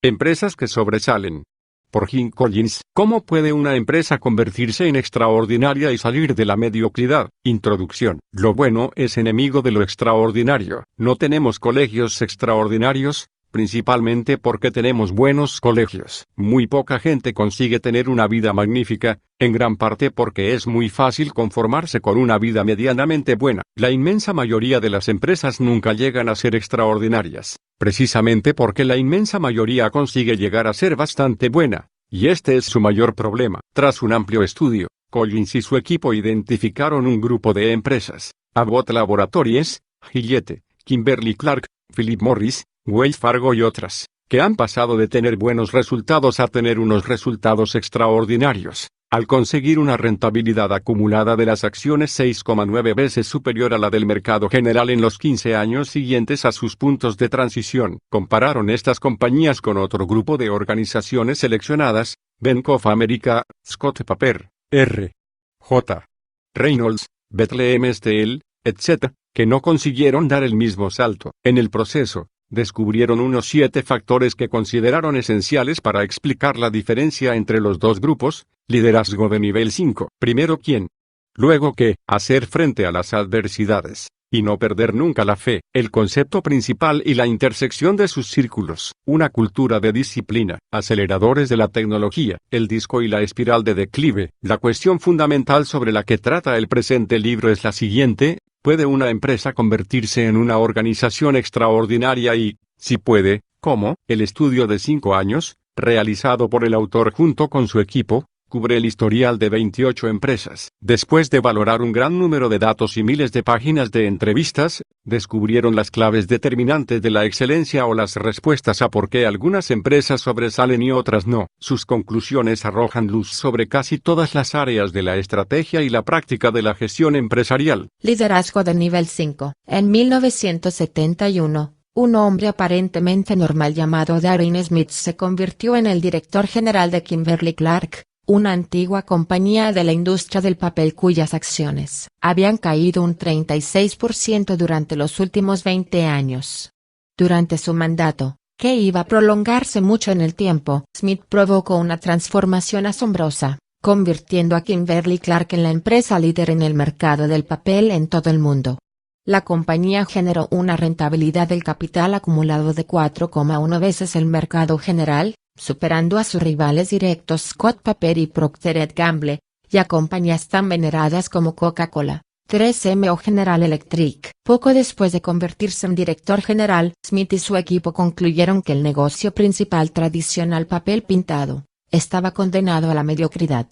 Empresas que sobresalen. Por Jim Collins. ¿Cómo puede una empresa convertirse en extraordinaria y salir de la mediocridad? Introducción. Lo bueno es enemigo de lo extraordinario. No tenemos colegios extraordinarios, principalmente porque tenemos buenos colegios. Muy poca gente consigue tener una vida magnífica, en gran parte porque es muy fácil conformarse con una vida medianamente buena. La inmensa mayoría de las empresas nunca llegan a ser extraordinarias, precisamente porque la inmensa mayoría consigue llegar a ser bastante buena, y este es su mayor problema. Tras un amplio estudio, Collins y su equipo identificaron un grupo de empresas: Abbott Laboratories, Gillette, Kimberly-Clark, Philip Morris, Wells Fargo y otras, que han pasado de tener buenos resultados a tener unos resultados extraordinarios, al conseguir una rentabilidad acumulada de las acciones 6,9 veces superior a la del mercado general en los 15 años siguientes a sus puntos de transición. Compararon estas compañías con otro grupo de organizaciones seleccionadas: Bank of America, Scott Paper, R. J. Reynolds, Bethlehem Steel, etc., que no consiguieron dar el mismo salto. En el proceso, descubrieron unos 7 factores que consideraron esenciales para explicar la diferencia entre los dos grupos. Liderazgo de nivel 5. Primero, ¿quién? Luego, ¿qué? Hacer frente a las adversidades, y no perder nunca la fe. El concepto principal y la intersección de sus círculos. Una cultura de disciplina. Aceleradores de la tecnología. El disco y la espiral de declive. La cuestión fundamental sobre la que trata el presente libro es la siguiente: ¿puede una empresa convertirse en una organización extraordinaria y, si puede, cómo? El estudio de 5 años, realizado por el autor junto con su equipo, cubre el historial de 28 empresas. Después de valorar un gran número de datos y miles de páginas de entrevistas, descubrieron las claves determinantes de la excelencia o las respuestas a por qué algunas empresas sobresalen y otras no. Sus conclusiones arrojan luz sobre casi todas las áreas de la estrategia y la práctica de la gestión empresarial. Liderazgo de nivel 5. En 1971, un hombre aparentemente normal llamado Darren Smith se convirtió en el director general de Kimberly-Clark, una antigua compañía de la industria del papel cuyas acciones habían caído un 36% durante los últimos 20 años. Durante su mandato, que iba a prolongarse mucho en el tiempo, Smith provocó una transformación asombrosa, convirtiendo a Kimberly-Clark en la empresa líder en el mercado del papel en todo el mundo. La compañía generó una rentabilidad del capital acumulado de 4,1 veces el mercado general, superando a sus rivales directos Scott Paper y Procter & Gamble, y a compañías tan veneradas como Coca-Cola, 3M o General Electric. Poco después de convertirse en director general, Smith y su equipo concluyeron que el negocio principal tradicional, papel pintado, estaba condenado a la mediocridad.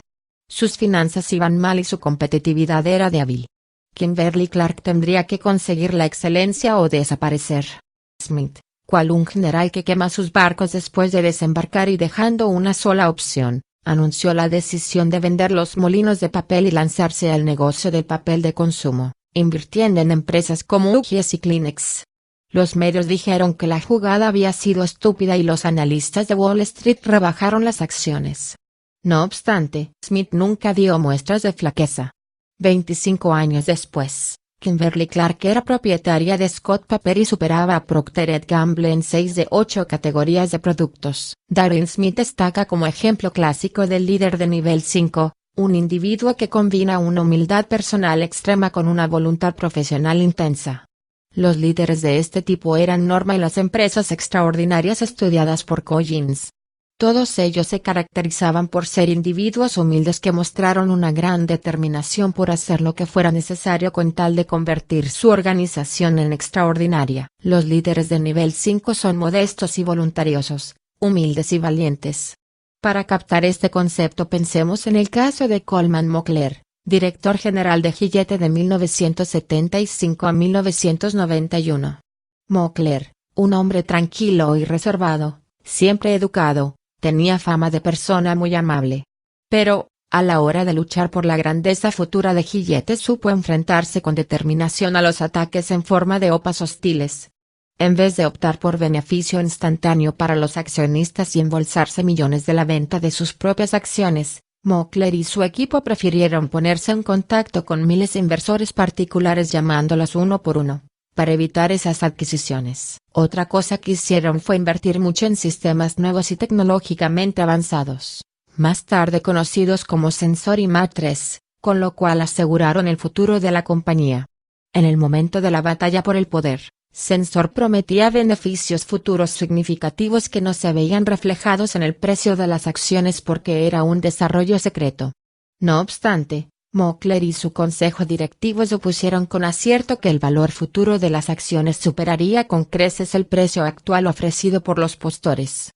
Sus finanzas iban mal y su competitividad era débil. Kimberly-Clark tendría que conseguir la excelencia o desaparecer. Smith, cual un general que quema sus barcos después de desembarcar y dejando una sola opción, anunció la decisión de vender los molinos de papel y lanzarse al negocio del papel de consumo, invirtiendo en empresas como Huggies y Kleenex. Los medios dijeron que la jugada había sido estúpida y los analistas de Wall Street rebajaron las acciones. No obstante, Smith nunca dio muestras de flaqueza. 25 años después, Kimberly-Clark era propietaria de Scott Paper y superaba a Procter & Gamble en 6 de 8 categorías de productos. Darren Smith destaca como ejemplo clásico del líder de nivel 5, un individuo que combina una humildad personal extrema con una voluntad profesional intensa. Los líderes de este tipo eran norma en las empresas extraordinarias estudiadas por Collins. Todos ellos se caracterizaban por ser individuos humildes que mostraron una gran determinación por hacer lo que fuera necesario con tal de convertir su organización en extraordinaria. Los líderes de nivel 5 son modestos y voluntariosos, humildes y valientes. Para captar este concepto pensemos en el caso de Coleman Mockler, director general de Gillette de 1975 a 1991. Mockler, un hombre tranquilo y reservado, siempre educado, tenía fama de persona muy amable. Pero, a la hora de luchar por la grandeza futura de Gillette supo enfrentarse con determinación a los ataques en forma de OPAs hostiles. En vez de optar por beneficio instantáneo para los accionistas y embolsarse millones de la venta de sus propias acciones, Mockler y su equipo prefirieron ponerse en contacto con miles de inversores particulares llamándolos uno por uno. para evitar esas adquisiciones. Otra cosa que hicieron fue invertir mucho en sistemas nuevos y tecnológicamente avanzados, más tarde conocidos como Sensor y Mach3, con lo cual aseguraron el futuro de la compañía. En el momento de la batalla por el poder, Sensor prometía beneficios futuros significativos que no se veían reflejados en el precio de las acciones porque era un desarrollo secreto. No obstante, Mockler y su consejo directivo supusieron con acierto que el valor futuro de las acciones superaría con creces el precio actual ofrecido por los postores.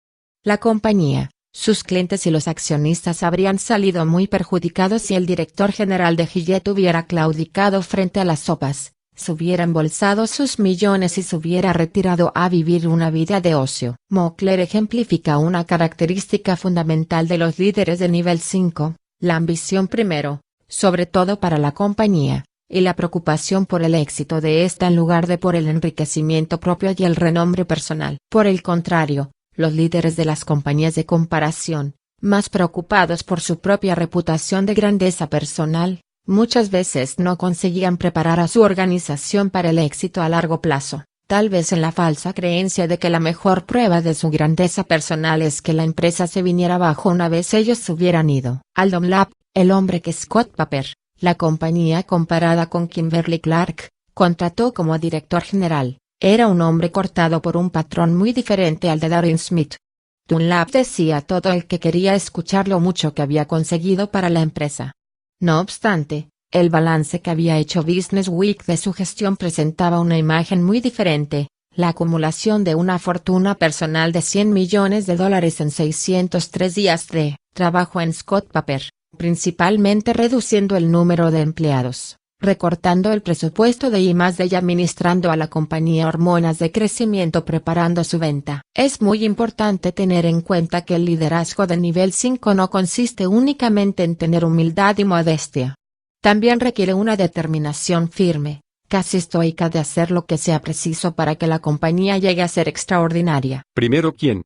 La compañía, sus clientes y los accionistas habrían salido muy perjudicados si el director general de Gillette hubiera claudicado frente a las sopas, se hubiera embolsado sus millones y se hubiera retirado a vivir una vida de ocio. Mockler ejemplifica una característica fundamental de los líderes de nivel 5, la ambición primero, sobre todo para la compañía, y la preocupación por el éxito de esta en lugar de por el enriquecimiento propio y el renombre personal. Por el contrario, los líderes de las compañías de comparación, más preocupados por su propia reputación de grandeza personal, muchas veces no conseguían preparar a su organización para el éxito a largo plazo, tal vez en la falsa creencia de que la mejor prueba de su grandeza personal es que la empresa se viniera abajo una vez ellos se hubieran ido. Al Dunlap, el hombre que Scott Paper, la compañía comparada con Kimberly-Clark, contrató como director general, era un hombre cortado por un patrón muy diferente al de Darren Smith. Dunlap decía todo el que quería escuchar lo mucho que había conseguido para la empresa. No obstante, el balance que había hecho Business Week de su gestión presentaba una imagen muy diferente, la acumulación de una fortuna personal de $100 millones en 603 días de trabajo en Scott Paper, principalmente reduciendo el número de empleados, recortando el presupuesto de I+D y administrando a la compañía hormonas de crecimiento preparando su venta. Es muy importante tener en cuenta que el liderazgo de nivel 5 no consiste únicamente en tener humildad y modestia. También requiere una determinación firme, casi estoica de hacer lo que sea preciso para que la compañía llegue a ser extraordinaria. Primero quién.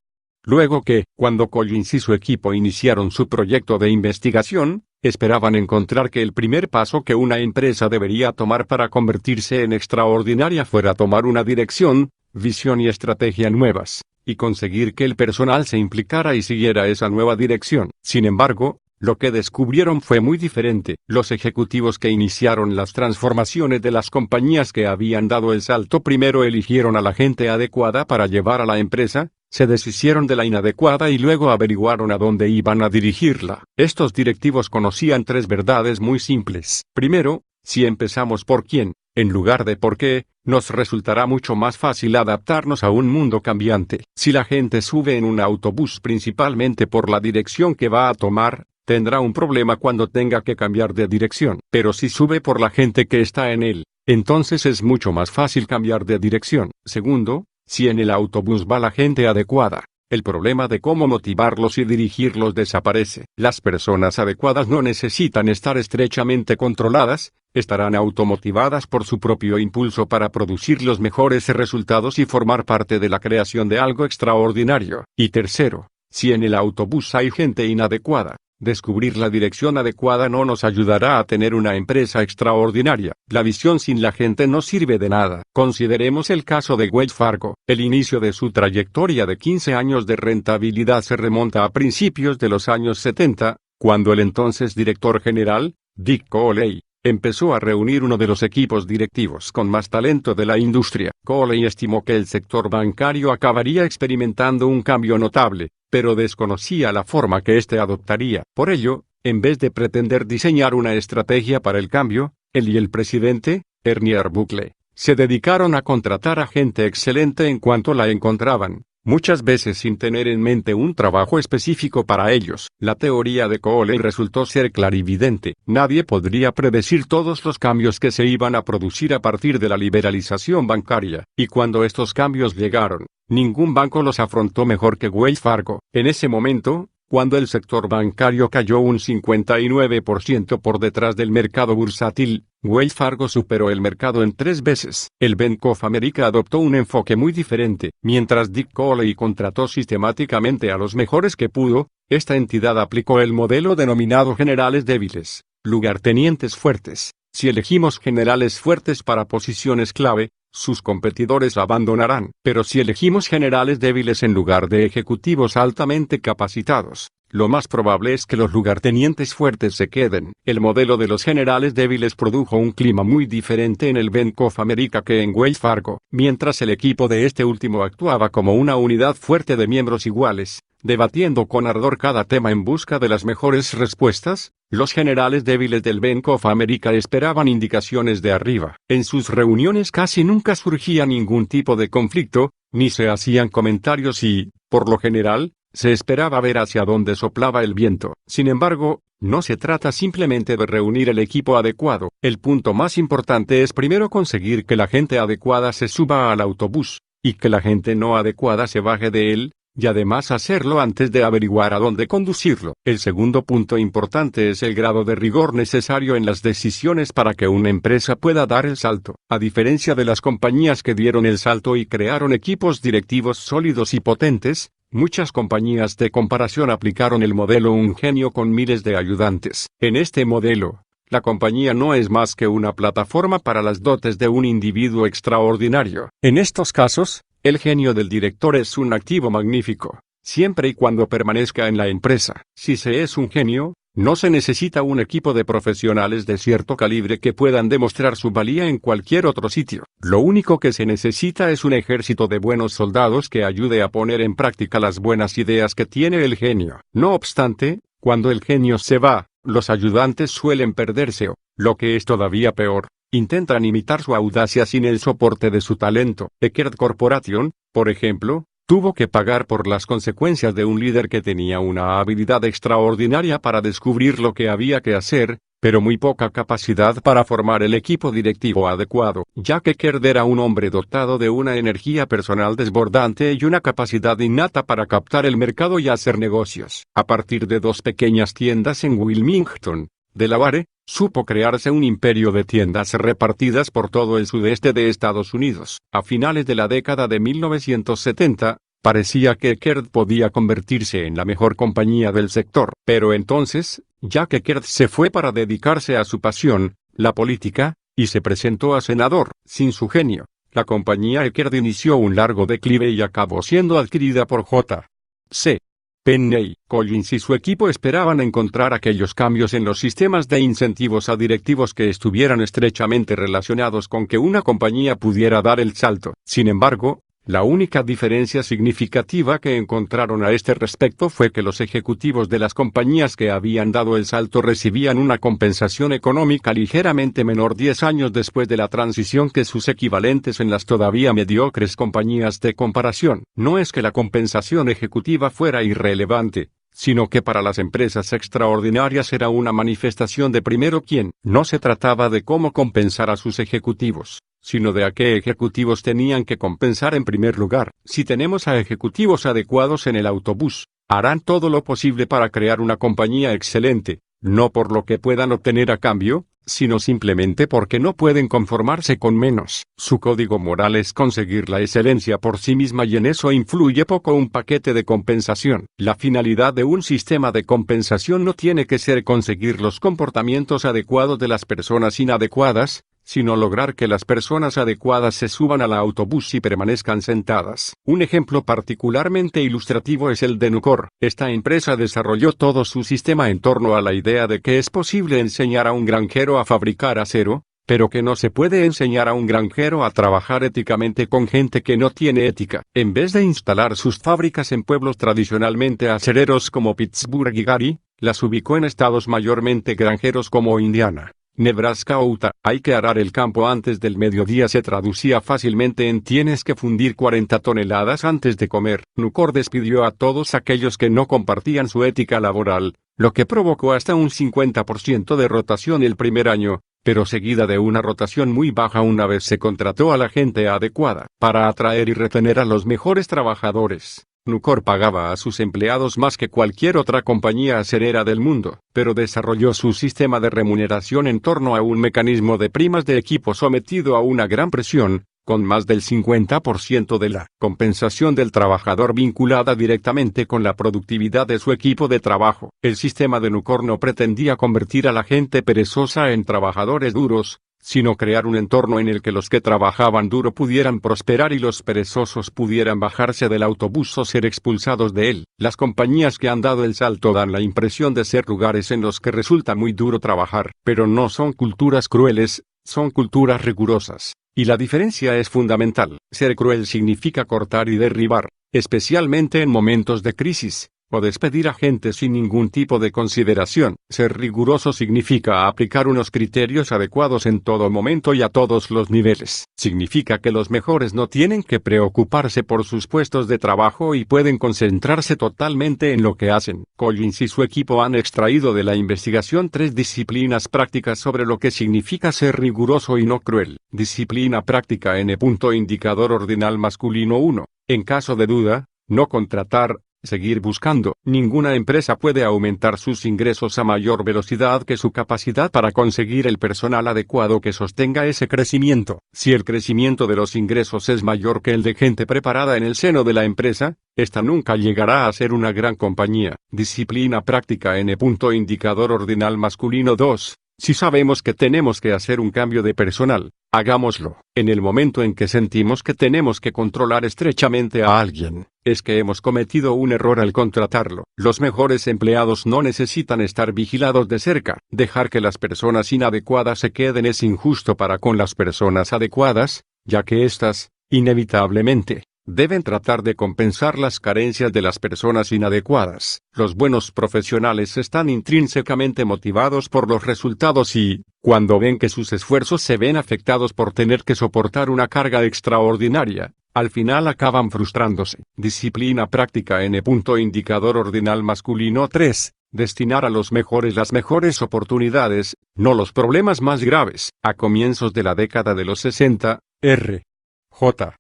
Luego que, cuando Collins y su equipo iniciaron su proyecto de investigación, esperaban encontrar que el primer paso que una empresa debería tomar para convertirse en extraordinaria fuera tomar una dirección, visión y estrategia nuevas, y conseguir que el personal se implicara y siguiera esa nueva dirección. Sin embargo, lo que descubrieron fue muy diferente. Los ejecutivos que iniciaron las transformaciones de las compañías que habían dado el salto primero eligieron a la gente adecuada para llevar a la empresa, se deshicieron de la inadecuada y luego averiguaron a dónde iban a dirigirla. Estos directivos conocían tres verdades muy simples. Primero, si empezamos por quién, en lugar de por qué, nos resultará mucho más fácil adaptarnos a un mundo cambiante. Si la gente sube en un autobús principalmente por la dirección que va a tomar, tendrá un problema cuando tenga que cambiar de dirección. Pero si sube por la gente que está en él, entonces es mucho más fácil cambiar de dirección. Segundo, si en el autobús va la gente adecuada, el problema de cómo motivarlos y dirigirlos desaparece. Las personas adecuadas no necesitan estar estrechamente controladas, estarán automotivadas por su propio impulso para producir los mejores resultados y formar parte de la creación de algo extraordinario. Y tercero, si en el autobús hay gente inadecuada, descubrir la dirección adecuada no nos ayudará a tener una empresa extraordinaria. La visión sin la gente no sirve de nada. Consideremos el caso de Wells Fargo. El inicio de su trayectoria de 15 años de rentabilidad se remonta a principios de los años 70, cuando el entonces director general, Dick Coley, empezó a reunir uno de los equipos directivos con más talento de la industria. Coley estimó que el sector bancario acabaría experimentando un cambio notable, pero desconocía la forma que éste adoptaría. Por ello, en vez de pretender diseñar una estrategia para el cambio, él y el presidente, Ernie Arbuckle, se dedicaron a contratar a gente excelente en cuanto la encontraban, muchas veces sin tener en mente un trabajo específico para ellos. La teoría de Coley resultó ser clarividente. Nadie podría predecir todos los cambios que se iban a producir a partir de la liberalización bancaria, y cuando estos cambios llegaron, ningún banco los afrontó mejor que Wells Fargo. En ese momento, cuando el sector bancario cayó un 59% por detrás del mercado bursátil, Wells Fargo superó el mercado en 3 veces. El Bank of America adoptó un enfoque muy diferente. Mientras Dick Coley contrató sistemáticamente a los mejores que pudo, esta entidad aplicó el modelo denominado generales débiles, lugartenientes fuertes. Si elegimos generales fuertes para posiciones clave, sus competidores abandonarán. Pero si elegimos generales débiles en lugar de ejecutivos altamente capacitados, lo más probable es que los lugartenientes fuertes se queden. El modelo de los generales débiles produjo un clima muy diferente en el Bank of America que en Wells Fargo. Mientras el equipo de este último actuaba como una unidad fuerte de miembros iguales, debatiendo con ardor cada tema en busca de las mejores respuestas, los generales débiles del Bank of America esperaban indicaciones de arriba. En sus reuniones casi nunca surgía ningún tipo de conflicto, ni se hacían comentarios y, por lo general, se esperaba ver hacia dónde soplaba el viento. Sin embargo, no se trata simplemente de reunir el equipo adecuado. El punto más importante es primero conseguir que la gente adecuada se suba al autobús, y que la gente no adecuada se baje de él, y además hacerlo antes de averiguar a dónde conducirlo. El segundo punto importante es el grado de rigor necesario en las decisiones para que una empresa pueda dar el salto. A diferencia de las compañías que dieron el salto y crearon equipos directivos sólidos y potentes, muchas compañías de comparación aplicaron el modelo un genio con miles de ayudantes. En este modelo, la compañía no es más que una plataforma para las dotes de un individuo extraordinario. En estos casos, el genio del director es un activo magnífico, siempre y cuando permanezca en la empresa. Si se es un genio, no se necesita un equipo de profesionales de cierto calibre que puedan demostrar su valía en cualquier otro sitio. Lo único que se necesita es un ejército de buenos soldados que ayude a poner en práctica las buenas ideas que tiene el genio. No obstante, cuando el genio se va, los ayudantes suelen perderse o, lo que es todavía peor, intentan imitar su audacia sin el soporte de su talento. Eckerd Corporation, por ejemplo, tuvo que pagar por las consecuencias de un líder que tenía una habilidad extraordinaria para descubrir lo que había que hacer, pero muy poca capacidad para formar el equipo directivo adecuado. Ya que Eckerd era un hombre dotado de una energía personal desbordante y una capacidad innata para captar el mercado y hacer negocios. A partir de 2 pequeñas tiendas en Wilmington, Delaware, supo crearse un imperio de tiendas repartidas por todo el sudeste de Estados Unidos. A finales de la década de 1970, parecía que Eckerd podía convertirse en la mejor compañía del sector. Pero entonces, ya que Eckerd se fue para dedicarse a su pasión, la política, y se presentó a senador, sin su genio, la compañía Eckerd inició un largo declive y acabó siendo adquirida por J.C. Penney. Collins y su equipo esperaban encontrar aquellos cambios en los sistemas de incentivos a directivos que estuvieran estrechamente relacionados con que una compañía pudiera dar el salto. Sin embargo, la única diferencia significativa que encontraron a este respecto fue que los ejecutivos de las compañías que habían dado el salto recibían una compensación económica ligeramente menor 10 años después de la transición que sus equivalentes en las todavía mediocres compañías de comparación. No es que la compensación ejecutiva fuera irrelevante, sino que para las empresas extraordinarias era una manifestación de primero quién. No se trataba de cómo compensar a sus ejecutivos, sino de a qué ejecutivos tenían que compensar en primer lugar. Si tenemos a ejecutivos adecuados en el autobús, harán todo lo posible para crear una compañía excelente, no por lo que puedan obtener a cambio, sino simplemente porque no pueden conformarse con menos. Su código moral es conseguir la excelencia por sí misma y en eso influye poco un paquete de compensación. La finalidad de un sistema de compensación no tiene que ser conseguir los comportamientos adecuados de las personas inadecuadas, sino lograr que las personas adecuadas se suban al autobús y permanezcan sentadas. Un ejemplo particularmente ilustrativo es el de Nucor. Esta empresa desarrolló todo su sistema en torno a la idea de que es posible enseñar a un granjero a fabricar acero, pero que no se puede enseñar a un granjero a trabajar éticamente con gente que no tiene ética. En vez de instalar sus fábricas en pueblos tradicionalmente acereros como Pittsburgh y Gary, las ubicó en estados mayormente granjeros como Indiana, Nebraska o Utah. Hay que arar el campo antes del mediodía se traducía fácilmente en tienes que fundir 40 toneladas antes de comer. Nucor despidió a todos aquellos que no compartían su ética laboral, lo que provocó hasta un 50% de rotación el primer año, pero seguida de una rotación muy baja una vez se contrató a la gente adecuada. Para atraer y retener a los mejores trabajadores, Nucor pagaba a sus empleados más que cualquier otra compañía acerera del mundo, pero desarrolló su sistema de remuneración en torno a un mecanismo de primas de equipo sometido a una gran presión, con más del 50% de la compensación del trabajador vinculada directamente con la productividad de su equipo de trabajo. El sistema de Nucor no pretendía convertir a la gente perezosa en trabajadores duros, sino crear un entorno en el que los que trabajaban duro pudieran prosperar y los perezosos pudieran bajarse del autobús o ser expulsados de él. Las compañías que han dado el salto dan la impresión de ser lugares en los que resulta muy duro trabajar, pero no son culturas crueles, son culturas rigurosas. Y la diferencia es fundamental. Ser cruel significa cortar y derribar, especialmente en momentos de crisis, o despedir a gente sin ningún tipo de consideración. Ser riguroso significa aplicar unos criterios adecuados en todo momento y a todos los niveles. Significa que los mejores no tienen que preocuparse por sus puestos de trabajo y pueden concentrarse totalmente en lo que hacen. Collins y su equipo han extraído de la investigación 3 disciplinas prácticas sobre lo que significa ser riguroso y no cruel. Disciplina práctica N. Indicador ordinal masculino 1. En caso de duda, no contratar. Seguir buscando. Ninguna empresa puede aumentar sus ingresos a mayor velocidad que su capacidad para conseguir el personal adecuado que sostenga ese crecimiento. Si el crecimiento de los ingresos es mayor que el de gente preparada en el seno de la empresa, esta nunca llegará a ser una gran compañía. Disciplina práctica N. Indicador ordinal masculino 2. Si sabemos que tenemos que hacer un cambio de personal, hagámoslo. En el momento en que sentimos que tenemos que controlar estrechamente a alguien, es que hemos cometido un error al contratarlo. Los mejores empleados no necesitan estar vigilados de cerca. Dejar que las personas inadecuadas se queden es injusto para con las personas adecuadas, ya que éstas, inevitablemente, deben tratar de compensar las carencias de las personas inadecuadas. Los buenos profesionales están intrínsecamente motivados por los resultados y, cuando ven que sus esfuerzos se ven afectados por tener que soportar una carga extraordinaria, al final acaban frustrándose. Disciplina práctica N. Indicador ordinal masculino 3. Destinar a los mejores las mejores oportunidades, no los problemas más graves. A comienzos de la década de los 60, R. J.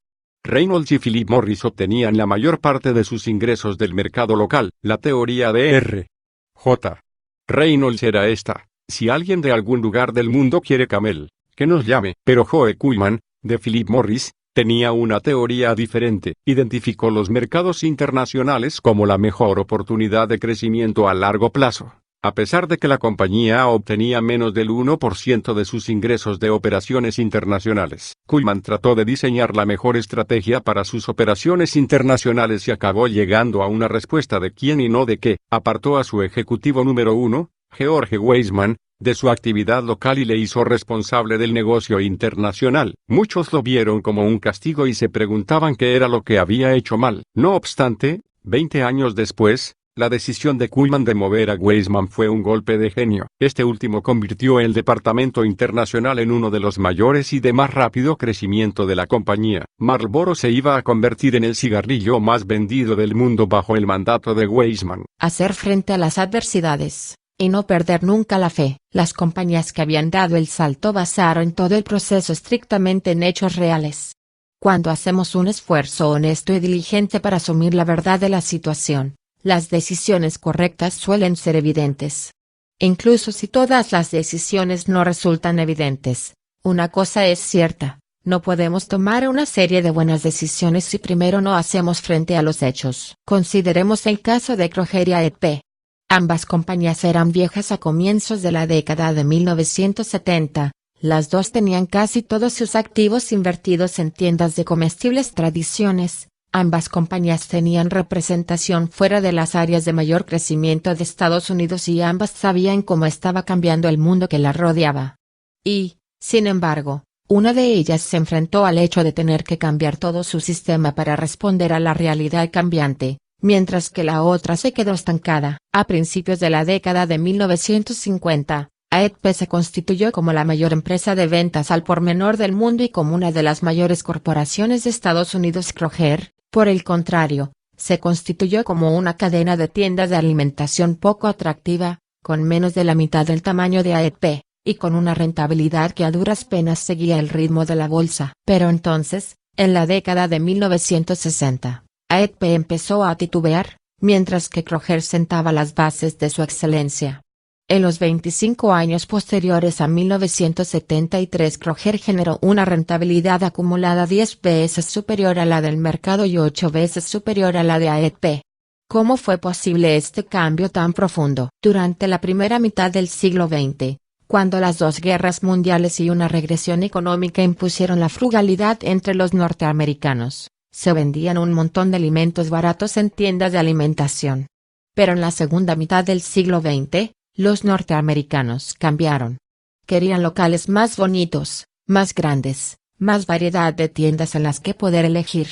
Reynolds y Philip Morris obtenían la mayor parte de sus ingresos del mercado local. La teoría de R. J. Reynolds era esta: si alguien de algún lugar del mundo quiere camel, que nos llame. Pero Joe Kuhlman, de Philip Morris, tenía una teoría diferente. Identificó los mercados internacionales como la mejor oportunidad de crecimiento a largo plazo. A pesar de que la compañía obtenía menos del 1% de sus ingresos de operaciones internacionales, Kuhlman trató de diseñar la mejor estrategia para sus operaciones internacionales y acabó llegando a una respuesta de quién y no de qué. Apartó a su ejecutivo número 1, George Weissman, de su actividad local y le hizo responsable del negocio internacional. Muchos lo vieron como un castigo y se preguntaban qué era lo que había hecho mal. No obstante, 20 años después, la decisión de Kuhlman de mover a Weissman fue un golpe de genio. Este último convirtió el departamento internacional en uno de los mayores y de más rápido crecimiento de la compañía. Marlboro se iba a convertir en el cigarrillo más vendido del mundo bajo el mandato de Weissman. Hacer frente a las adversidades, y no perder nunca la fe. Las compañías que habían dado el salto basaron todo el proceso estrictamente en hechos reales. Cuando hacemos un esfuerzo honesto y diligente para asumir la verdad de la situación, las decisiones correctas suelen ser evidentes. Incluso si todas las decisiones no resultan evidentes, una cosa es cierta: no podemos tomar una serie de buenas decisiones si primero no hacemos frente a los hechos. Consideremos el caso de Kroger y AEP. Ambas compañías eran viejas a comienzos de la década de 1970. Las dos tenían casi todos sus activos invertidos en tiendas de comestibles tradiciones. Ambas compañías tenían representación fuera de las áreas de mayor crecimiento de Estados Unidos y ambas sabían cómo estaba cambiando el mundo que las rodeaba. Y, sin embargo, una de ellas se enfrentó al hecho de tener que cambiar todo su sistema para responder a la realidad cambiante, mientras que la otra se quedó estancada. A principios de la década de 1950, AEP se constituyó como la mayor empresa de ventas al por menor del mundo y como una de las mayores corporaciones de Estados Unidos. Kroger, por el contrario, se constituyó como una cadena de tiendas de alimentación poco atractiva, con menos de la mitad del tamaño de AEP, y con una rentabilidad que a duras penas seguía el ritmo de la bolsa. Pero entonces, en la década de 1960, AEP empezó a titubear, mientras que Kroger sentaba las bases de su excelencia. En los 25 años posteriores a 1973, Kroger generó una rentabilidad acumulada 10 veces superior a la del mercado y 8 veces superior a la de AEP. ¿Cómo fue posible este cambio tan profundo? Durante la primera mitad del siglo XX, Cuando las dos guerras mundiales y una regresión económica impusieron la frugalidad entre los norteamericanos, se vendían un montón de alimentos baratos en tiendas de alimentación. Pero en la segunda mitad del siglo XX, los norteamericanos cambiaron. Querían locales más bonitos, más grandes, más variedad de tiendas en las que poder elegir.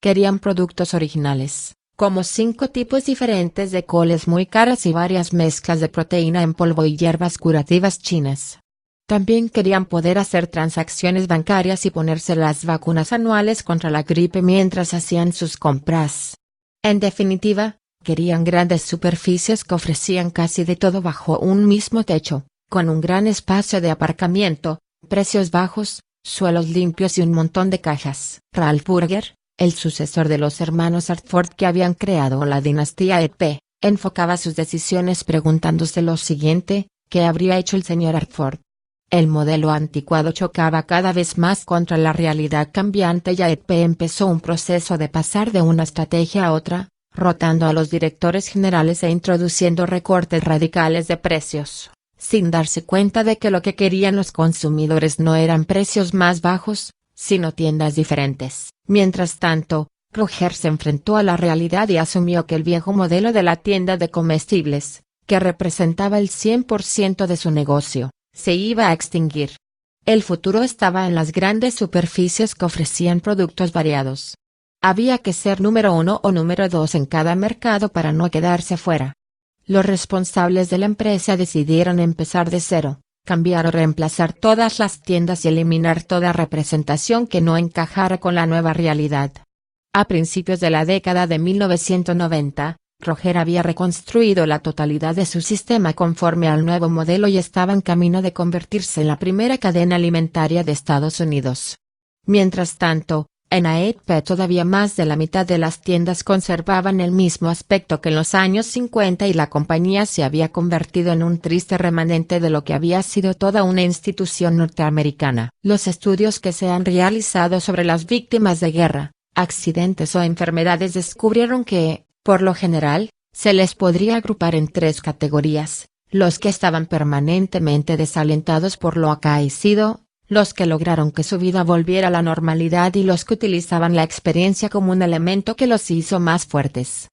Querían productos originales, como 5 tipos diferentes de coles muy caras y varias mezclas de proteína en polvo y hierbas curativas chinas. También querían poder hacer transacciones bancarias y ponerse las vacunas anuales contra la gripe mientras hacían sus compras. En definitiva, querían grandes superficies que ofrecían casi de todo bajo un mismo techo, con un gran espacio de aparcamiento, precios bajos, suelos limpios y un montón de cajas. Ralph Burger, el sucesor de los hermanos Hartford que habían creado la dinastía EP, enfocaba sus decisiones preguntándose lo siguiente: ¿qué habría hecho el señor Hartford? El modelo anticuado chocaba cada vez más contra la realidad cambiante y EP empezó un proceso de pasar de una estrategia a otra, rotando a los directores generales e introduciendo recortes radicales de precios, sin darse cuenta de que lo que querían los consumidores no eran precios más bajos, sino tiendas diferentes. Mientras tanto, Kroger se enfrentó a la realidad y asumió que el viejo modelo de la tienda de comestibles, que representaba el 100% de su negocio, se iba a extinguir. El futuro estaba en las grandes superficies que ofrecían productos variados. Había que ser número 1 o número 2 en cada mercado para no quedarse fuera. Los responsables de la empresa decidieron empezar de cero, cambiar o reemplazar todas las tiendas y eliminar toda representación que no encajara con la nueva realidad. A principios de la década de 1990, Kroger había reconstruido la totalidad de su sistema conforme al nuevo modelo y estaba en camino de convertirse en la primera cadena alimentaria de Estados Unidos. Mientras tanto, en AEP todavía más de la mitad de las tiendas conservaban el mismo aspecto que en los años 50 y la compañía se había convertido en un triste remanente de lo que había sido toda una institución norteamericana. Los estudios que se han realizado sobre las víctimas de guerra, accidentes o enfermedades descubrieron que, por lo general, se les podría agrupar en 3 categorías: los que estaban permanentemente desalentados por lo acaecido, los que lograron que su vida volviera a la normalidad y los que utilizaban la experiencia como un elemento que los hizo más fuertes.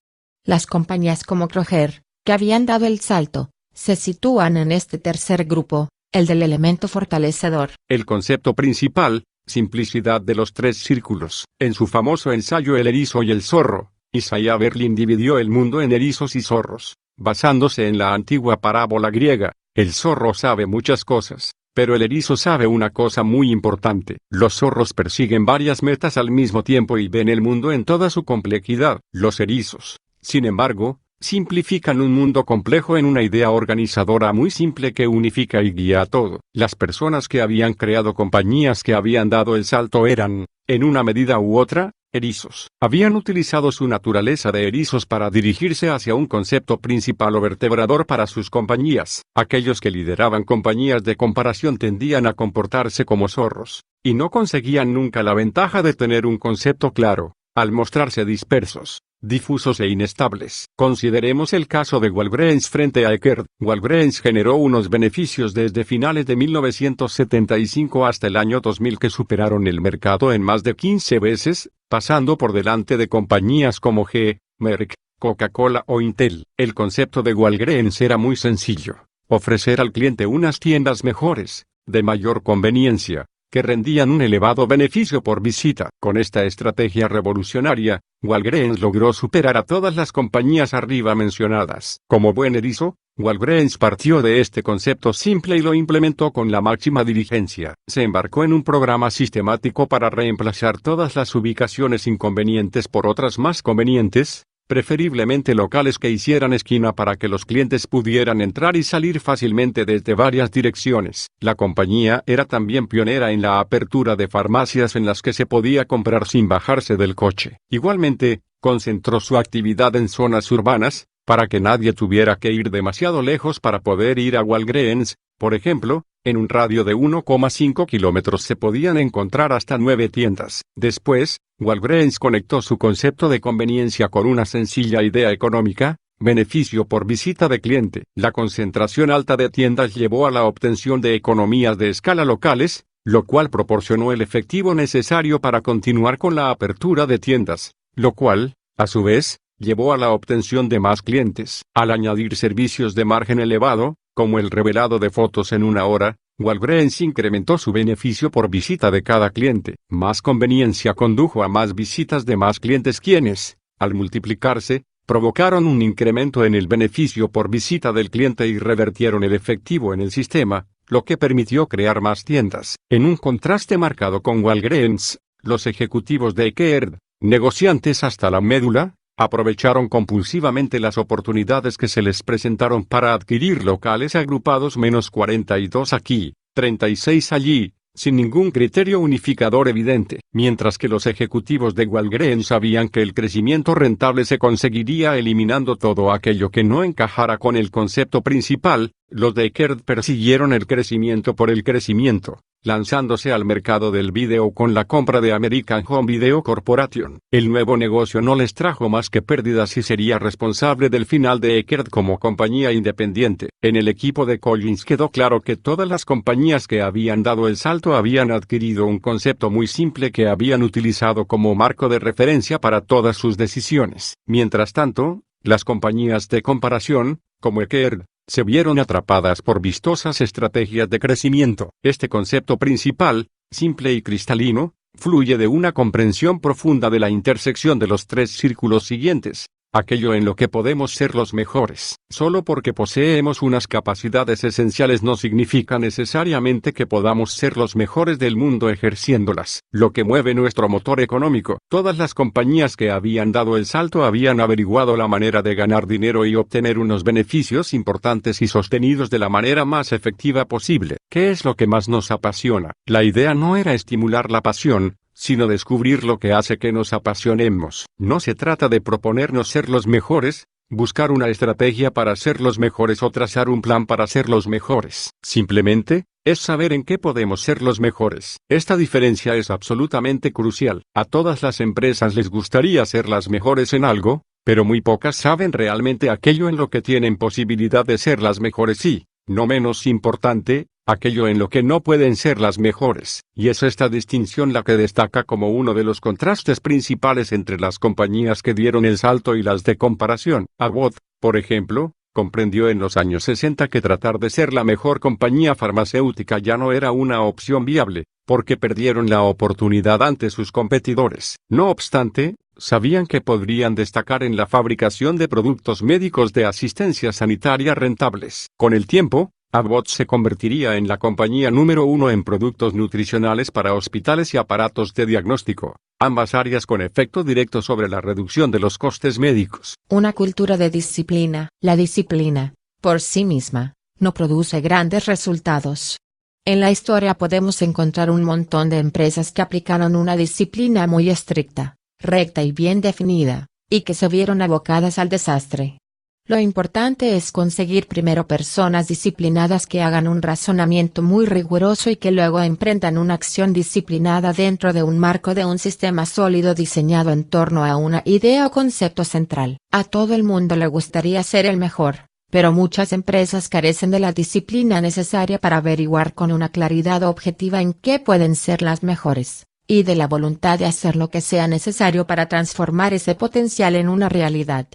Las compañías como Kroger, que habían dado el salto, se sitúan en este tercer grupo, el del elemento fortalecedor. El concepto principal, simplicidad de los 3 círculos. En su famoso ensayo El erizo y el zorro, Isaiah Berlin dividió el mundo en erizos y zorros, basándose en la antigua parábola griega: el zorro sabe muchas cosas, pero el erizo sabe una cosa muy importante. Los zorros persiguen varias metas al mismo tiempo y ven el mundo en toda su complejidad. Los erizos, sin embargo, simplifican un mundo complejo en una idea organizadora muy simple que unifica y guía a todo. Las personas que habían creado compañías que habían dado el salto eran, en una medida u otra, erizos. Habían utilizado su naturaleza de erizos para dirigirse hacia un concepto principal o vertebrador para sus compañías. Aquellos que lideraban compañías de comparación tendían a comportarse como zorros, y no conseguían nunca la ventaja de tener un concepto claro, al mostrarse dispersos, difusos e inestables. Consideremos el caso de Walgreens frente a Eckerd. Walgreens generó unos beneficios desde finales de 1975 hasta el año 2000 que superaron el mercado en más de 15 veces, pasando por delante de compañías como G, Merck, Coca-Cola o Intel. El concepto de Walgreens era muy sencillo: ofrecer al cliente unas tiendas mejores, de mayor conveniencia, que rendían un elevado beneficio por visita. Con esta estrategia revolucionaria, Walgreens logró superar a todas las compañías arriba mencionadas. Como buen erizo, Walgreens partió de este concepto simple y lo implementó con la máxima diligencia. Se embarcó en un programa sistemático para reemplazar todas las ubicaciones inconvenientes por otras más convenientes, preferiblemente locales que hicieran esquina para que los clientes pudieran entrar y salir fácilmente desde varias direcciones. La compañía era también pionera en la apertura de farmacias en las que se podía comprar sin bajarse del coche. Igualmente, concentró su actividad en zonas urbanas, para que nadie tuviera que ir demasiado lejos para poder ir a Walgreens. Por ejemplo, en un radio de 1,5 kilómetros se podían encontrar hasta 9 tiendas. Después, Walgreens conectó su concepto de conveniencia con una sencilla idea económica: Beneficio por visita de cliente. La concentración alta de tiendas llevó a la obtención de economías de escala locales, lo cual proporcionó el efectivo necesario para continuar con la apertura de tiendas, lo cual, a su vez, llevó a la obtención de más clientes. Al añadir servicios de margen elevado, como el revelado de fotos en una hora, Walgreens incrementó su beneficio por visita de cada cliente. Más conveniencia condujo a más visitas de más clientes quienes, al multiplicarse, provocaron un incremento en el beneficio por visita del cliente y revertieron el efectivo en el sistema, lo que permitió crear más tiendas. En un contraste marcado con Walgreens, los ejecutivos de Kerd, negociantes hasta la médula, aprovecharon compulsivamente las oportunidades que se les presentaron para adquirir locales agrupados menos 42 aquí, 36 allí, sin ningún criterio unificador evidente. Mientras que los ejecutivos de Walgreens sabían que el crecimiento rentable se conseguiría eliminando todo aquello que no encajara con el concepto principal, los de Kerd persiguieron el crecimiento por el crecimiento, lanzándose al mercado del video con la compra de American Home Video Corporation. El nuevo negocio no les trajo más que pérdidas y sería responsable del final de Kerd como compañía independiente. En el equipo de Collins quedó claro que todas las compañías que habían dado el salto habían adquirido un concepto muy simple que habían utilizado como marco de referencia para todas sus decisiones. Mientras tanto, las compañías de comparación, como Kerd, se vieron atrapadas por vistosas estrategias de crecimiento. Este concepto principal, simple y cristalino, fluye de una comprensión profunda de la intersección de los tres círculos siguientes. Aquello en lo que podemos ser los mejores. Solo porque poseemos unas capacidades esenciales no significa necesariamente que podamos ser los mejores del mundo ejerciéndolas. Lo que mueve nuestro motor económico. Todas las compañías que habían dado el salto habían averiguado la manera de ganar dinero y obtener unos beneficios importantes y sostenidos de la manera más efectiva posible. ¿Qué es lo que más nos apasiona? La idea no era estimular la pasión, sino descubrir lo que hace que nos apasionemos. No se trata de proponernos ser los mejores, buscar una estrategia para ser los mejores o trazar un plan para ser los mejores. Simplemente, es saber en qué podemos ser los mejores. Esta diferencia es absolutamente crucial. A todas las empresas les gustaría ser las mejores en algo, pero muy pocas saben realmente aquello en lo que tienen posibilidad de ser las mejores y, no menos importante, aquello en lo que no pueden ser las mejores. Y es esta distinción la que destaca como uno de los contrastes principales entre las compañías que dieron el salto y las de comparación. Abbott, por ejemplo, comprendió en los años 60 que tratar de ser la mejor compañía farmacéutica ya no era una opción viable, porque perdieron la oportunidad ante sus competidores. No obstante, sabían que podrían destacar en la fabricación de productos médicos de asistencia sanitaria rentables. Con el tiempo, Abbott se convertiría en la compañía número 1 en productos nutricionales para hospitales y aparatos de diagnóstico, ambas áreas con efecto directo sobre la reducción de los costes médicos. Una cultura de disciplina. La disciplina, por sí misma, no produce grandes resultados. En la historia podemos encontrar un montón de empresas que aplicaron una disciplina muy estricta, recta y bien definida, y que se vieron abocadas al desastre. Lo importante es conseguir primero personas disciplinadas que hagan un razonamiento muy riguroso y que luego emprendan una acción disciplinada dentro de un marco de un sistema sólido diseñado en torno a una idea o concepto central. A todo el mundo le gustaría ser el mejor, pero muchas empresas carecen de la disciplina necesaria para averiguar con una claridad objetiva en qué pueden ser las mejores, y de la voluntad de hacer lo que sea necesario para transformar ese potencial en una realidad.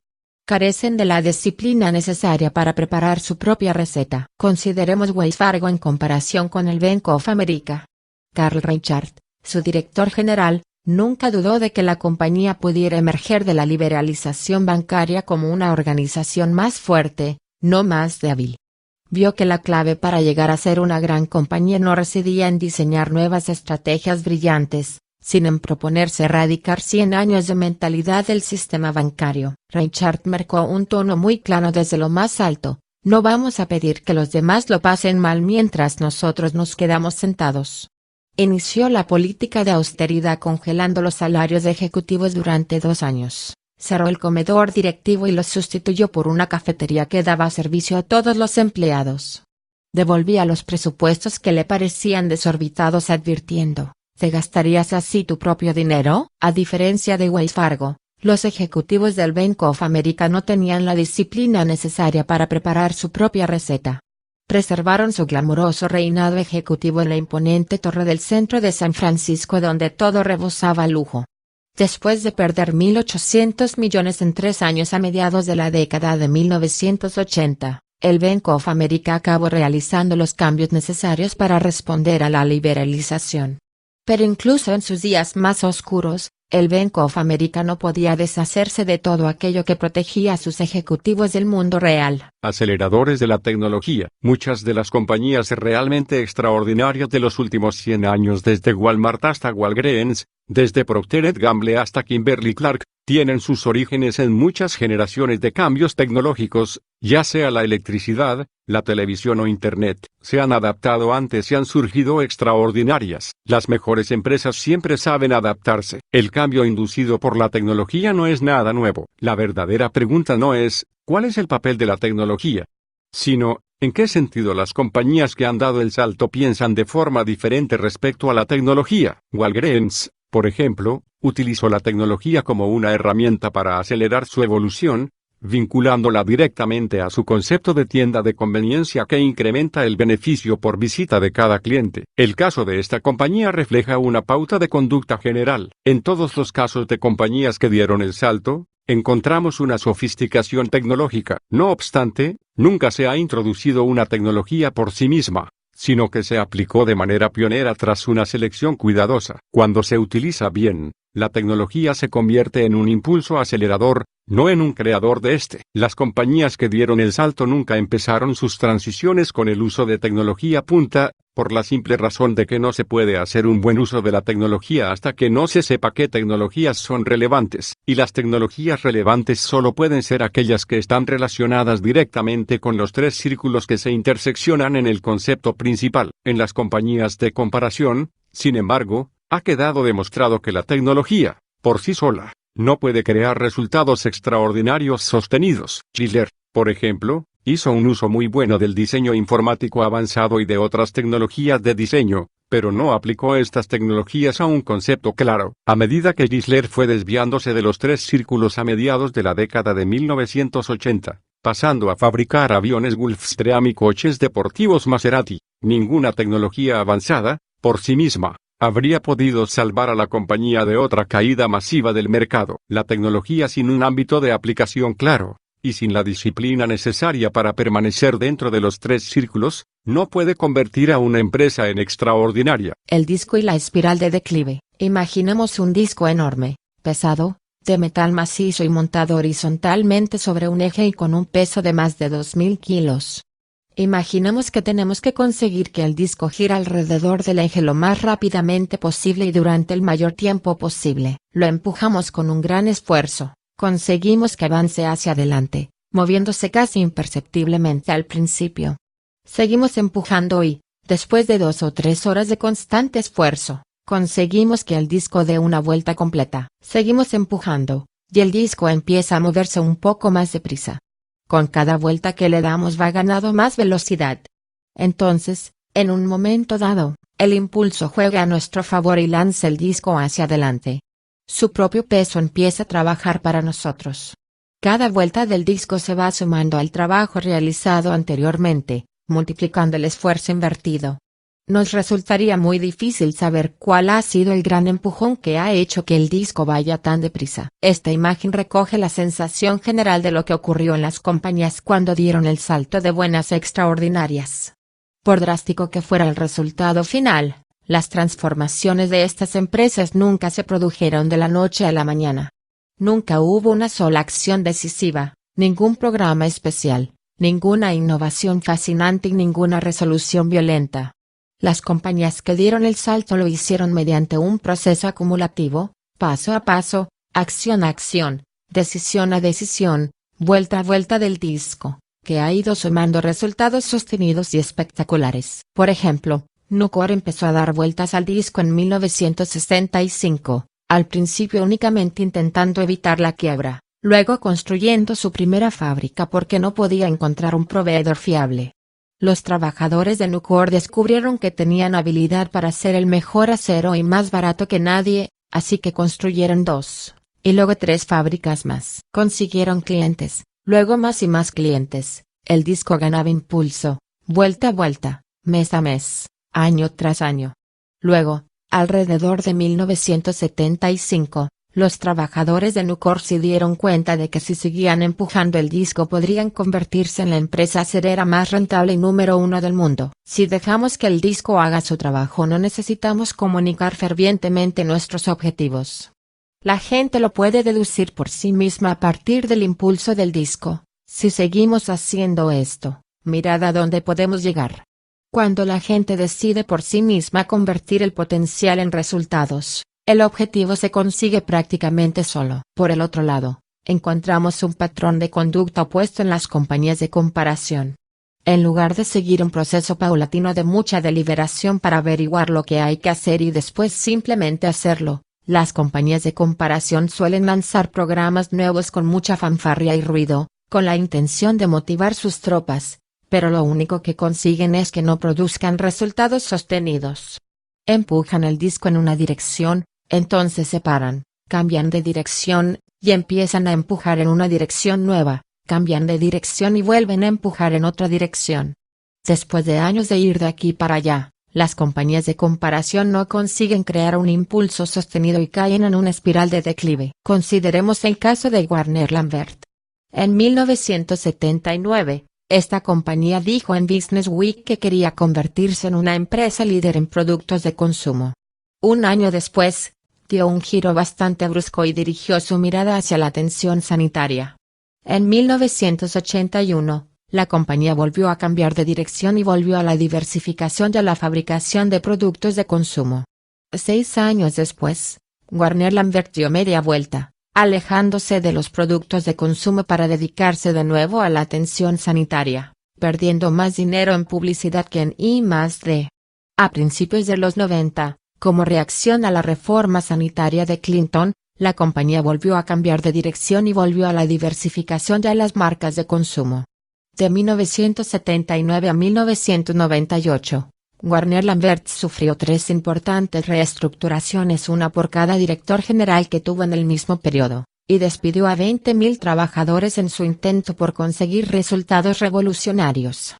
Carecen de la disciplina necesaria para preparar su propia receta. Consideremos Wells Fargo en comparación con el Bank of America. Carl Reichert, su director general, nunca dudó de que la compañía pudiera emerger de la liberalización bancaria como una organización más fuerte, no más débil. Vio que la clave para llegar a ser una gran compañía no residía en diseñar nuevas estrategias brillantes, sino en proponerse erradicar 100 años de mentalidad del sistema bancario. Reichert marcó un tono muy claro desde lo más alto: no vamos a pedir que los demás lo pasen mal mientras nosotros nos quedamos sentados. Inició la política de austeridad congelando los salarios de ejecutivos durante 2 años. Cerró el comedor directivo y lo sustituyó por una cafetería que daba servicio a todos los empleados. Devolvía los presupuestos que le parecían desorbitados advirtiendo: ¿te gastarías así tu propio dinero? A diferencia de Wells Fargo, Los ejecutivos del Bank of America no tenían la disciplina necesaria para preparar su propia receta. Preservaron su glamuroso reinado ejecutivo en la imponente torre del centro de San Francisco donde todo rebosaba lujo. Después de perder 1.800 millones en 3 años a mediados de la década de 1980, el Bank of America acabó realizando los cambios necesarios para responder a la liberalización. Pero incluso en sus días más oscuros, el Bank of America no podía deshacerse de todo aquello que protegía a sus ejecutivos del mundo real. Aceleradores de la tecnología. Muchas de las compañías realmente extraordinarias de los últimos 100 años, desde Walmart hasta Walgreens, desde Procter & Gamble hasta Kimberly-Clark, tienen sus orígenes en muchas generaciones de cambios tecnológicos, ya sea la electricidad, la televisión o Internet, se han adaptado antes y han surgido extraordinarias. Las mejores empresas siempre saben adaptarse. El cambio inducido por la tecnología no es nada nuevo. La verdadera pregunta no es, ¿cuál es el papel de la tecnología? Sino, ¿en qué sentido las compañías que han dado el salto piensan de forma diferente respecto a la tecnología? Walgreens, por ejemplo, utilizó la tecnología como una herramienta para acelerar su evolución, vinculándola directamente a su concepto de tienda de conveniencia que incrementa el beneficio por visita de cada cliente. El caso de esta compañía refleja una pauta de conducta general. En todos los casos de compañías que dieron el salto, encontramos una sofisticación tecnológica. No obstante, nunca se ha introducido una tecnología por sí misma, sino que se aplicó de manera pionera tras una selección cuidadosa. Cuando se utiliza bien, la tecnología se convierte en un impulso acelerador, no en un creador de este. Las compañías que dieron el salto nunca empezaron sus transiciones con el uso de tecnología punta, por la simple razón de que no se puede hacer un buen uso de la tecnología hasta que no se sepa qué tecnologías son relevantes. Y las tecnologías relevantes solo pueden ser aquellas que están relacionadas directamente con los 3 círculos que se interseccionan en el concepto principal. En las compañías de comparación, sin embargo, ha quedado demostrado que la tecnología, por sí sola, no puede crear resultados extraordinarios sostenidos. Schiller, por ejemplo, hizo un uso muy bueno del diseño informático avanzado y de otras tecnologías de diseño, pero no aplicó estas tecnologías a un concepto claro. A medida que Schiller fue desviándose de los 3 círculos a mediados de la década de 1980, pasando a fabricar aviones Gulfstream y coches deportivos Maserati, ninguna tecnología avanzada, por sí misma, habría podido salvar a la compañía de otra caída masiva del mercado. La tecnología sin un ámbito de aplicación claro, y sin la disciplina necesaria para permanecer dentro de los 3 círculos, no puede convertir a una empresa en extraordinaria. El disco y la espiral de declive. Imaginemos un disco enorme, pesado, de metal macizo y montado horizontalmente sobre un eje y con un peso de más de 2.000 kilos. Imaginemos que tenemos que conseguir que el disco gire alrededor del eje lo más rápidamente posible y durante el mayor tiempo posible. Lo empujamos con un gran esfuerzo. Conseguimos que avance hacia adelante, moviéndose casi imperceptiblemente al principio. Seguimos empujando y, después de 2 o 3 horas de constante esfuerzo, conseguimos que el disco dé una vuelta completa. Seguimos empujando, y el disco empieza a moverse un poco más deprisa. Con cada vuelta que le damos va ganando más velocidad. Entonces, en un momento dado, el impulso juega a nuestro favor y lanza el disco hacia adelante. Su propio peso empieza a trabajar para nosotros. Cada vuelta del disco se va sumando al trabajo realizado anteriormente, multiplicando el esfuerzo invertido. Nos resultaría muy difícil saber cuál ha sido el gran empujón que ha hecho que el disco vaya tan deprisa. Esta imagen recoge la sensación general de lo que ocurrió en las compañías cuando dieron el salto de buenas a extraordinarias. Por drástico que fuera el resultado final, las transformaciones de estas empresas nunca se produjeron de la noche a la mañana. Nunca hubo una sola acción decisiva, ningún programa especial, ninguna innovación fascinante y ninguna resolución violenta. Las compañías que dieron el salto lo hicieron mediante un proceso acumulativo, paso a paso, acción a acción, decisión a decisión, vuelta a vuelta del disco, que ha ido sumando resultados sostenidos y espectaculares. Por ejemplo, Nucor empezó a dar vueltas al disco en 1965, al principio únicamente intentando evitar la quiebra, luego construyendo su primera fábrica porque no podía encontrar un proveedor fiable. Los trabajadores de Nucor descubrieron que tenían habilidad para hacer el mejor acero y más barato que nadie, así que construyeron 2, y luego 3 fábricas más. Consiguieron clientes, luego más y más clientes. El disco ganaba impulso, vuelta a vuelta, mes a mes, año tras año. Luego, alrededor de 1975, los trabajadores de Nucor se dieron cuenta de que si seguían empujando el disco podrían convertirse en la empresa acerera más rentable y número 1 del mundo. Si dejamos que el disco haga su trabajo, no necesitamos comunicar fervientemente nuestros objetivos. La gente lo puede deducir por sí misma a partir del impulso del disco. Si seguimos haciendo esto, mirad a dónde podemos llegar. Cuando la gente decide por sí misma convertir el potencial en resultados, el objetivo se consigue prácticamente solo. Por el otro lado, encontramos un patrón de conducta opuesto en las compañías de comparación. En lugar de seguir un proceso paulatino de mucha deliberación para averiguar lo que hay que hacer y después simplemente hacerlo, las compañías de comparación suelen lanzar programas nuevos con mucha fanfarria y ruido, con la intención de motivar sus tropas, pero lo único que consiguen es que no produzcan resultados sostenidos. Empujan el disco en una dirección, entonces se paran, cambian de dirección, y empiezan a empujar en una dirección nueva, cambian de dirección y vuelven a empujar en otra dirección. Después de años de ir de aquí para allá, las compañías de comparación no consiguen crear un impulso sostenido y caen en una espiral de declive. Consideremos el caso de Warner Lambert. En 1979, esta compañía dijo en Business Week que quería convertirse en una empresa líder en productos de consumo. Un año después, dio un giro bastante brusco y dirigió su mirada hacia la atención sanitaria. En 1981, la compañía volvió a cambiar de dirección y volvió a la diversificación de la fabricación de productos de consumo. 6 años después, Warner Lambert dio media vuelta, alejándose de los productos de consumo para dedicarse de nuevo a la atención sanitaria, perdiendo más dinero en publicidad que en I+D. A principios de los 90, como reacción a la reforma sanitaria de Clinton, la compañía volvió a cambiar de dirección y volvió a la diversificación de las marcas de consumo. De 1979 a 1998, Warner Lambert sufrió 3 importantes reestructuraciones, una por cada director general que tuvo en el mismo periodo, y despidió a 20.000 trabajadores en su intento por conseguir resultados revolucionarios.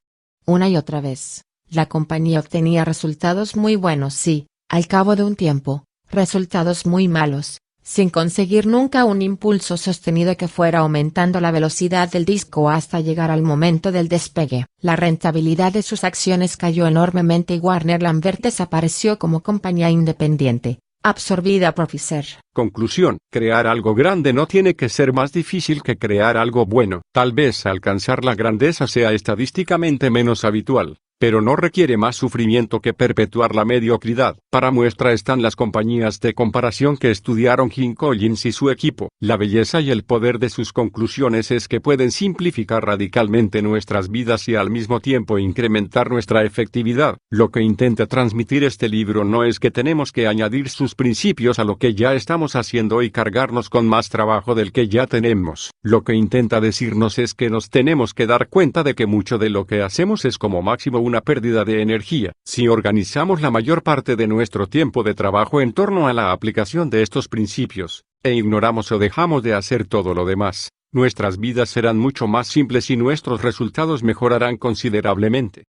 Una y otra vez, la compañía obtenía resultados muy buenos y, al cabo de un tiempo, resultados muy malos, sin conseguir nunca un impulso sostenido que fuera aumentando la velocidad del disco hasta llegar al momento del despegue. La rentabilidad de sus acciones cayó enormemente y Warner Lambert desapareció como compañía independiente, absorbida por Pfizer. Conclusión: crear algo grande no tiene que ser más difícil que crear algo bueno. Tal vez alcanzar la grandeza sea estadísticamente menos habitual, pero no requiere más sufrimiento que perpetuar la mediocridad. Para muestra están las compañías de comparación que estudiaron Jim Collins y su equipo. La belleza y el poder de sus conclusiones es que pueden simplificar radicalmente nuestras vidas y al mismo tiempo incrementar nuestra efectividad. Lo que intenta transmitir este libro no es que tenemos que añadir sus principios a lo que ya estamos haciendo y cargarnos con más trabajo del que ya tenemos. Lo que intenta decirnos es que nos tenemos que dar cuenta de que mucho de lo que hacemos es como máximo una pérdida de energía. Si organizamos la mayor parte de nuestro tiempo de trabajo en torno a la aplicación de estos principios, e ignoramos o dejamos de hacer todo lo demás, nuestras vidas serán mucho más simples y nuestros resultados mejorarán considerablemente.